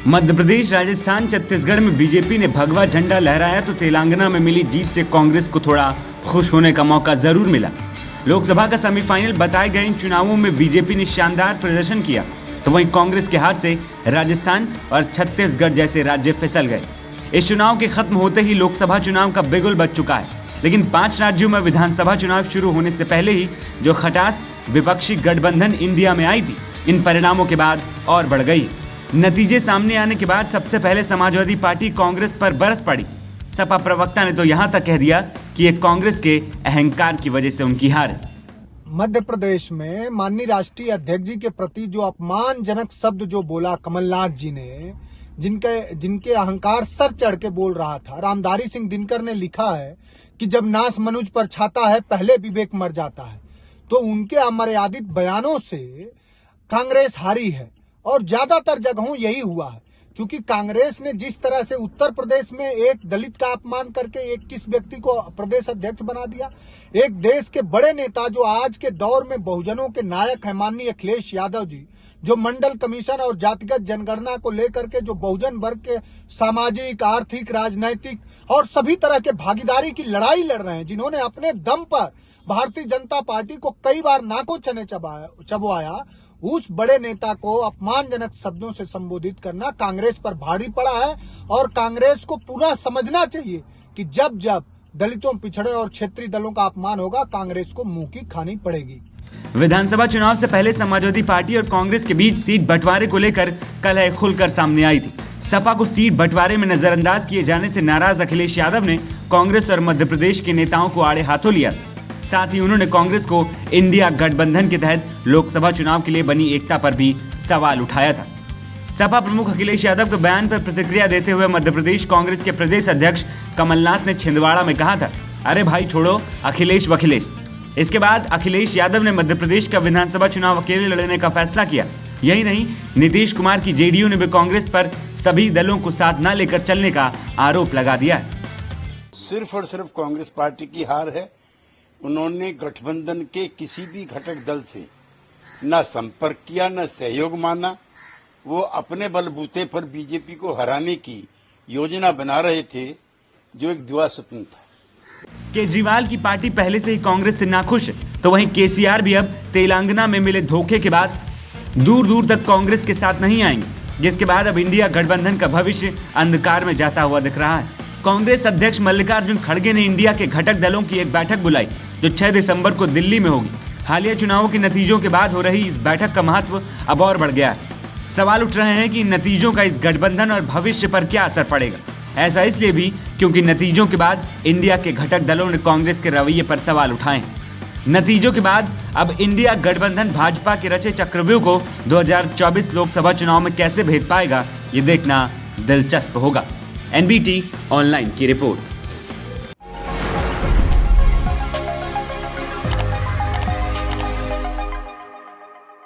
मध्य प्रदेश, राजस्थान, छत्तीसगढ़ में बीजेपी ने भगवा झंडा लहराया तो तेलंगाना में मिली जीत से कांग्रेस को थोड़ा खुश होने का मौका जरूर मिला। लोकसभा का सेमीफाइनल बताए गए इन चुनावों में बीजेपी ने शानदार प्रदर्शन किया तो वहीं कांग्रेस के हाथ से राजस्थान और छत्तीसगढ़ जैसे राज्य फिसल गए। इस चुनाव के खत्म होते ही लोकसभा चुनाव का बिगुल बज चुका है, लेकिन 5 राज्यों में विधानसभा चुनाव शुरू होने से पहले ही जो खटास विपक्षी गठबंधन इंडिया में आई थी, इन परिणामों के बाद और बढ़ गई। नतीजे सामने आने के बाद सबसे पहले समाजवादी पार्टी कांग्रेस पर बरस पड़ी। सपा प्रवक्ता ने तो यहां तक कह दिया कि ये कांग्रेस के अहंकार की वजह से उनकी हार है। मध्य प्रदेश में माननीय राष्ट्रीय अध्यक्ष जी के प्रति जो अपमानजनक शब्द जो बोला कमलनाथ जी ने, जिनके अहंकार सर चढ़ के बोल रहा था। रामधारी सिंह दिनकर ने लिखा है कि जब नाश मनुज पर छाता है पहले विवेक मर जाता है। तो उनके अमर्यादित बयानों से कांग्रेस हारी है और ज्यादातर जगहों यही हुआ है। क्योंकि कांग्रेस ने जिस तरह से उत्तर प्रदेश में एक दलित का अपमान करके 21 व्यक्ति को प्रदेश अध्यक्ष बना दिया, एक देश के बड़े नेता जो आज के दौर में बहुजनों के नायक हैं माननीय अखिलेश यादव जी, जो मंडल कमीशन और जातिगत जनगणना को लेकर के जो बहुजन वर्ग के सामाजिक, आर्थिक, राजनैतिक और सभी तरह के भागीदारी की लड़ाई लड़ रहे हैं, जिन्होंने अपने दम पर भारतीय जनता पार्टी को कई बार नाकों चने चबवाया, उस बड़े नेता को अपमानजनक शब्दों से संबोधित करना कांग्रेस पर भारी पड़ा है। और कांग्रेस को पूरा समझना चाहिए कि जब जब दलितों, पिछड़े और क्षेत्रीय दलों का अपमान होगा, कांग्रेस को मुंह की खानी पड़ेगी। विधानसभा चुनाव से पहले समाजवादी पार्टी और कांग्रेस के बीच सीट बंटवारे को लेकर कलह खुलकर सामने आई थी। सपा को सीट बंटवारे में नजरअंदाज किए जाने से नाराज अखिलेश यादव ने कांग्रेस और मध्य प्रदेश के नेताओं को आड़े हाथों लिया। साथ ही उन्होंने कांग्रेस को इंडिया गठबंधन के तहत लोकसभा चुनाव के लिए बनी एकता पर भी सवाल उठाया था। सपा प्रमुख अखिलेश यादव के बयान पर प्रतिक्रिया देते हुए मध्य प्रदेश कांग्रेस के प्रदेश अध्यक्ष कमलनाथ ने छिंदवाड़ा में कहा था, अरे भाई छोड़ो अखिलेश वखिलेश। इसके बाद अखिलेश यादव ने मध्य प्रदेश का विधानसभा चुनाव अकेले लड़ने का फैसला किया। यही नहीं, नीतीश कुमार की जेडीयू ने भी कांग्रेस पर सभी दलों को साथ न लेकर चलने का आरोप लगा दिया है। सिर्फ और सिर्फ कांग्रेस पार्टी की हार है। उन्होंने गठबंधन के किसी भी घटक दल से न संपर्क किया, न सहयोग माना। वो अपने बलबूते पर बीजेपी को हराने की योजना बना रहे थे, जो एक दिवा स्वप्न था। केजरीवाल की पार्टी पहले से ही कांग्रेस से नाखुश है, तो वहीं केसीआर भी अब तेलंगाना में मिले धोखे के बाद दूर दूर तक कांग्रेस के साथ नहीं आएंगे, जिसके बाद अब इंडिया गठबंधन का भविष्य अंधकार में जाता हुआ दिख रहा है। कांग्रेस अध्यक्ष मल्लिकार्जुन खड़गे ने इंडिया के घटक दलों की एक बैठक बुलाई जो 6 दिसंबर को दिल्ली में होगी। हालिया चुनावों के नतीजों के बाद हो रही इस बैठक का महत्व अब और बढ़ गया है। सवाल उठ रहे हैं कि इन नतीजों का इस गठबंधन और भविष्य पर क्या असर पड़ेगा। ऐसा इसलिए भी क्योंकि नतीजों के बाद इंडिया के घटक दलों ने कांग्रेस के रवैये पर सवाल उठाए। नतीजों के बाद अब इंडिया गठबंधन भाजपा के रचे चक्रव्यूह को 2024 लोकसभा चुनाव में कैसे भेद पाएगा, ये देखना दिलचस्प होगा। NBT ऑनलाइन की रिपोर्ट।